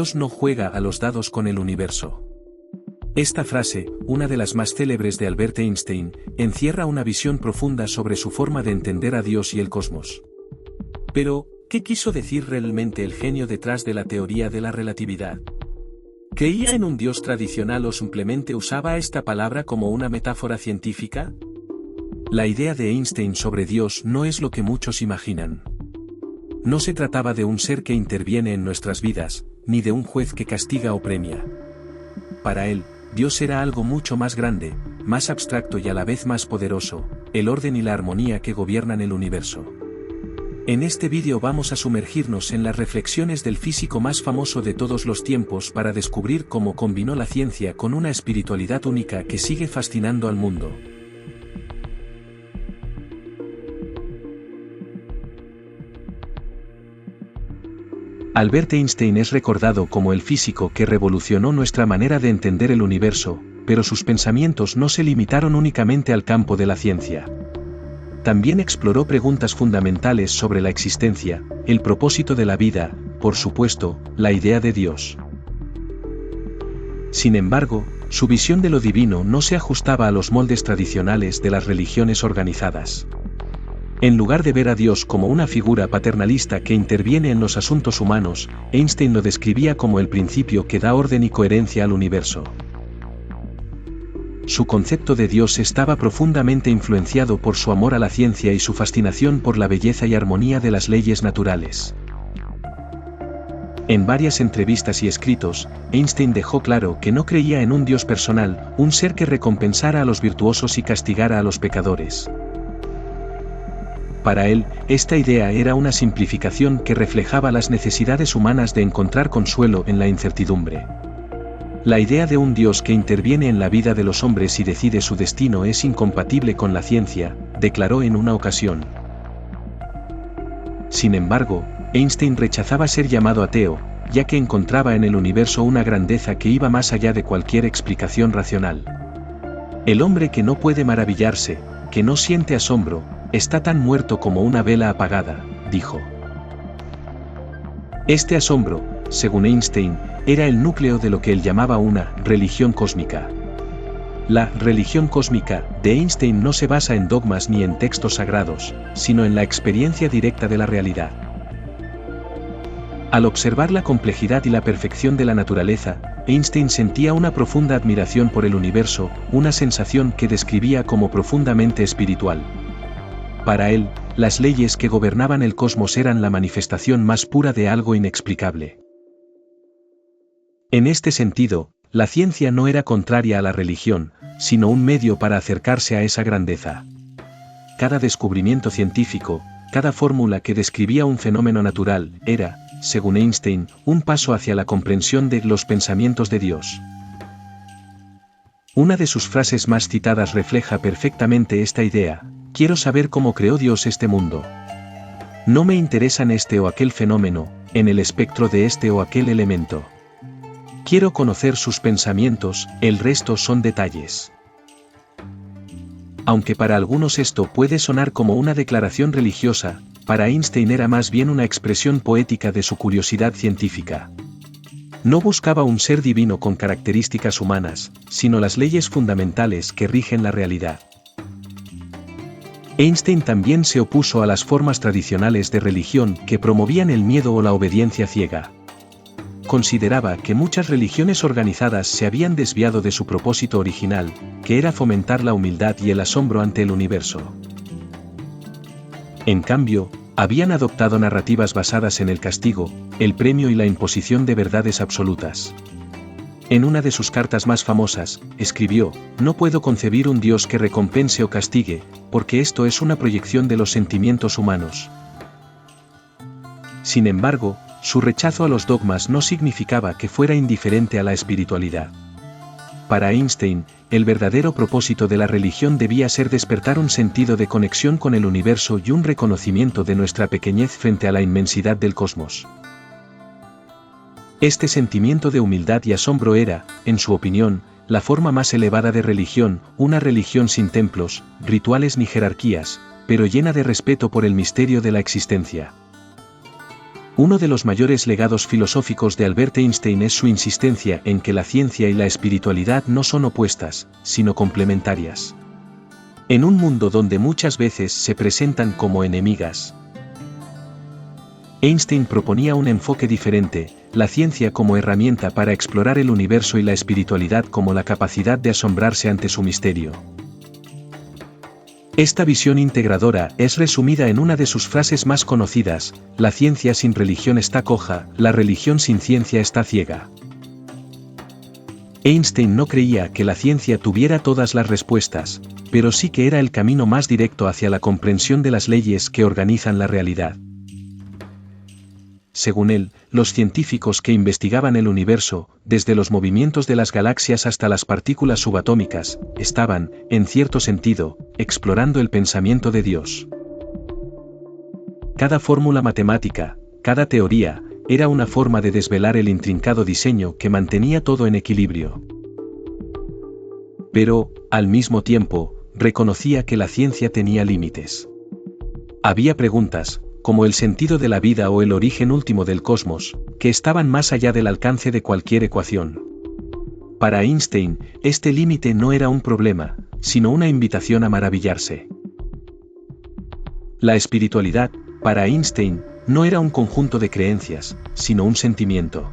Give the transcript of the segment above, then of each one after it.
Dios no juega a los dados con el universo. Esta frase, una de las más célebres de Albert Einstein, encierra una visión profunda sobre su forma de entender a Dios y el cosmos. Pero, ¿qué quiso decir realmente el genio detrás de la teoría de la relatividad? ¿Creía en un Dios tradicional o simplemente usaba esta palabra como una metáfora científica? La idea de Einstein sobre Dios no es lo que muchos imaginan. No se trataba de un ser que interviene en nuestras vidas, ni de un juez que castiga o premia. Para él, Dios era algo mucho más grande, más abstracto y a la vez más poderoso, el orden y la armonía que gobiernan el universo. En este vídeo vamos a sumergirnos en las reflexiones del físico más famoso de todos los tiempos para descubrir cómo combinó la ciencia con una espiritualidad única que sigue fascinando al mundo. Albert Einstein es recordado como el físico que revolucionó nuestra manera de entender el universo, pero sus pensamientos no se limitaron únicamente al campo de la ciencia. También exploró preguntas fundamentales sobre la existencia, el propósito de la vida, por supuesto, la idea de Dios. Sin embargo, su visión de lo divino no se ajustaba a los moldes tradicionales de las religiones organizadas. En lugar de ver a Dios como una figura paternalista que interviene en los asuntos humanos, Einstein lo describía como el principio que da orden y coherencia al universo. Su concepto de Dios estaba profundamente influenciado por su amor a la ciencia y su fascinación por la belleza y armonía de las leyes naturales. En varias entrevistas y escritos, Einstein dejó claro que no creía en un Dios personal, un ser que recompensara a los virtuosos y castigara a los pecadores. Para él, esta idea era una simplificación que reflejaba las necesidades humanas de encontrar consuelo en la incertidumbre. La idea de un Dios que interviene en la vida de los hombres y decide su destino es incompatible con la ciencia, declaró en una ocasión. Sin embargo, Einstein rechazaba ser llamado ateo, ya que encontraba en el universo una grandeza que iba más allá de cualquier explicación racional. El hombre que no puede maravillarse, que no siente asombro, está tan muerto como una vela apagada, dijo. Este asombro, según Einstein, era el núcleo de lo que él llamaba una religión cósmica. La religión cósmica de Einstein no se basa en dogmas ni en textos sagrados, sino en la experiencia directa de la realidad. Al observar la complejidad y la perfección de la naturaleza, Einstein sentía una profunda admiración por el universo, una sensación que describía como profundamente espiritual. Para él, las leyes que gobernaban el cosmos eran la manifestación más pura de algo inexplicable. En este sentido, la ciencia no era contraria a la religión, sino un medio para acercarse a esa grandeza. Cada descubrimiento científico, cada fórmula que describía un fenómeno natural, era, según Einstein, un paso hacia la comprensión de los pensamientos de Dios. Una de sus frases más citadas refleja perfectamente esta idea: quiero saber cómo creó Dios este mundo. No me interesan este o aquel fenómeno, en el espectro de este o aquel elemento. Quiero conocer sus pensamientos, el resto son detalles. Aunque para algunos esto puede sonar como una declaración religiosa, para Einstein era más bien una expresión poética de su curiosidad científica. No buscaba un ser divino con características humanas, sino las leyes fundamentales que rigen la realidad. Einstein también se opuso a las formas tradicionales de religión que promovían el miedo o la obediencia ciega. Consideraba que muchas religiones organizadas se habían desviado de su propósito original, que era fomentar la humildad y el asombro ante el universo. En cambio, habían adoptado narrativas basadas en el castigo, el premio y la imposición de verdades absolutas. En una de sus cartas más famosas, escribió: no puedo concebir un Dios que recompense o castigue, porque esto es una proyección de los sentimientos humanos. Sin embargo, su rechazo a los dogmas no significaba que fuera indiferente a la espiritualidad. Para Einstein, el verdadero propósito de la religión debía ser despertar un sentido de conexión con el universo y un reconocimiento de nuestra pequeñez frente a la inmensidad del cosmos. Este sentimiento de humildad y asombro era, en su opinión, la forma más elevada de religión, una religión sin templos, rituales ni jerarquías, pero llena de respeto por el misterio de la existencia. Uno de los mayores legados filosóficos de Albert Einstein es su insistencia en que la ciencia y la espiritualidad no son opuestas, sino complementarias. En un mundo donde muchas veces se presentan como enemigas, Einstein proponía un enfoque diferente, la ciencia como herramienta para explorar el universo y la espiritualidad como la capacidad de asombrarse ante su misterio. Esta visión integradora es resumida en una de sus frases más conocidas: la ciencia sin religión está coja, la religión sin ciencia está ciega. Einstein no creía que la ciencia tuviera todas las respuestas, pero sí que era el camino más directo hacia la comprensión de las leyes que organizan la realidad. Según él, los científicos que investigaban el universo, desde los movimientos de las galaxias hasta las partículas subatómicas, estaban, en cierto sentido, explorando el pensamiento de Dios. Cada fórmula matemática, cada teoría, era una forma de desvelar el intrincado diseño que mantenía todo en equilibrio. Pero, al mismo tiempo, reconocía que la ciencia tenía límites. Había preguntas, como el sentido de la vida o el origen último del cosmos, que estaban más allá del alcance de cualquier ecuación. Para Einstein, este límite no era un problema, sino una invitación a maravillarse. La espiritualidad, para Einstein, no era un conjunto de creencias, sino un sentimiento.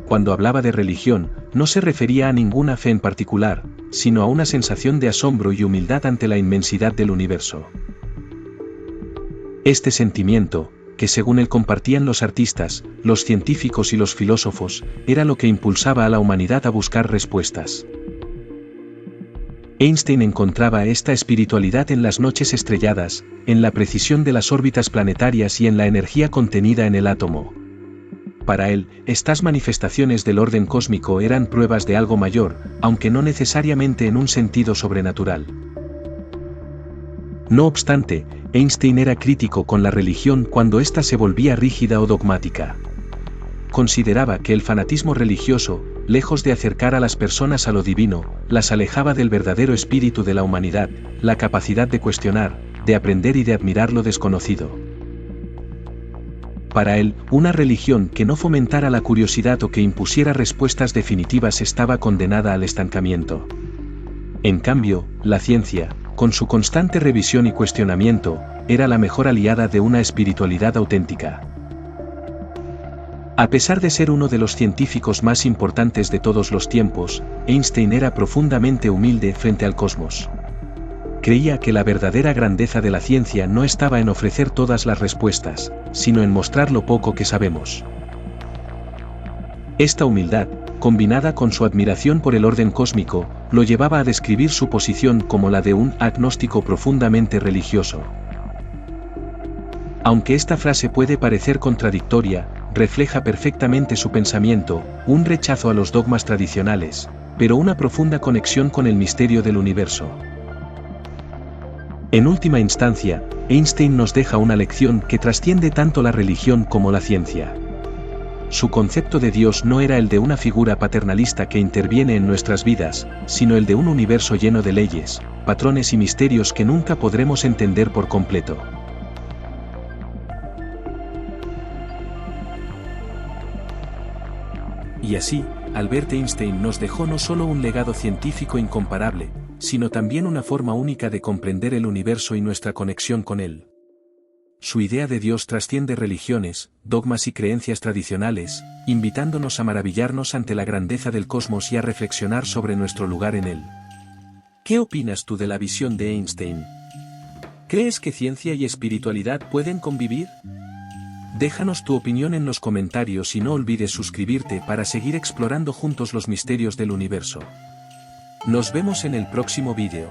Cuando hablaba de religión, no se refería a ninguna fe en particular, sino a una sensación de asombro y humildad ante la inmensidad del universo. Este sentimiento, que según él compartían los artistas, los científicos y los filósofos, era lo que impulsaba a la humanidad a buscar respuestas. Einstein encontraba esta espiritualidad en las noches estrelladas, en la precisión de las órbitas planetarias y en la energía contenida en el átomo. Para él, estas manifestaciones del orden cósmico eran pruebas de algo mayor, aunque no necesariamente en un sentido sobrenatural. No obstante, Einstein era crítico con la religión cuando ésta se volvía rígida o dogmática. Consideraba que el fanatismo religioso, lejos de acercar a las personas a lo divino, las alejaba del verdadero espíritu de la humanidad, la capacidad de cuestionar, de aprender y de admirar lo desconocido. Para él, una religión que no fomentara la curiosidad o que impusiera respuestas definitivas estaba condenada al estancamiento. En cambio, la ciencia, con su constante revisión y cuestionamiento, era la mejor aliada de una espiritualidad auténtica. A pesar de ser uno de los científicos más importantes de todos los tiempos, Einstein era profundamente humilde frente al cosmos. Creía que la verdadera grandeza de la ciencia no estaba en ofrecer todas las respuestas, sino en mostrar lo poco que sabemos. Esta humildad, combinada con su admiración por el orden cósmico, lo llevaba a describir su posición como la de un agnóstico profundamente religioso. Aunque esta frase puede parecer contradictoria, refleja perfectamente su pensamiento, un rechazo a los dogmas tradicionales, pero una profunda conexión con el misterio del universo. En última instancia, Einstein nos deja una lección que trasciende tanto la religión como la ciencia. Su concepto de Dios no era el de una figura paternalista que interviene en nuestras vidas, sino el de un universo lleno de leyes, patrones y misterios que nunca podremos entender por completo. Y así, Albert Einstein nos dejó no solo un legado científico incomparable, sino también una forma única de comprender el universo y nuestra conexión con él. Su idea de Dios trasciende religiones, dogmas y creencias tradicionales, invitándonos a maravillarnos ante la grandeza del cosmos y a reflexionar sobre nuestro lugar en él. ¿Qué opinas tú de la visión de Einstein? ¿Crees que ciencia y espiritualidad pueden convivir? Déjanos tu opinión en los comentarios y no olvides suscribirte para seguir explorando juntos los misterios del universo. Nos vemos en el próximo vídeo.